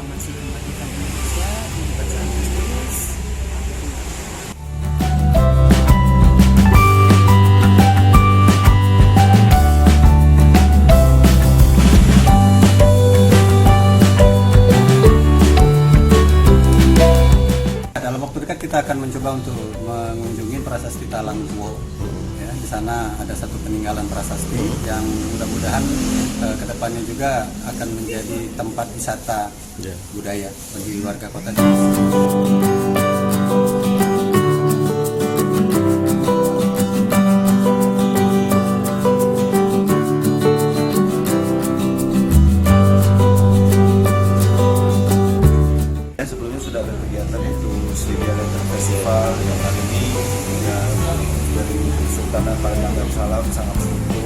proklamasi kemerdekaan Indonesia di Bacaan Tulis. Dalam waktu dekat kita akan mencoba untuk mengunjungi Prasasti Talangkuo. Ya, di sana ada satu peninggalan prasasti yang mudah-mudahan kedepannya juga akan menjadi tempat wisata budaya bagi warga kota Cimahi. Sebelumnya sudah ada kegiatan yaitu Sriwijaya Lantern Festival yang kali ini ya, dari Sultan Padang Darussalam sangat mendukung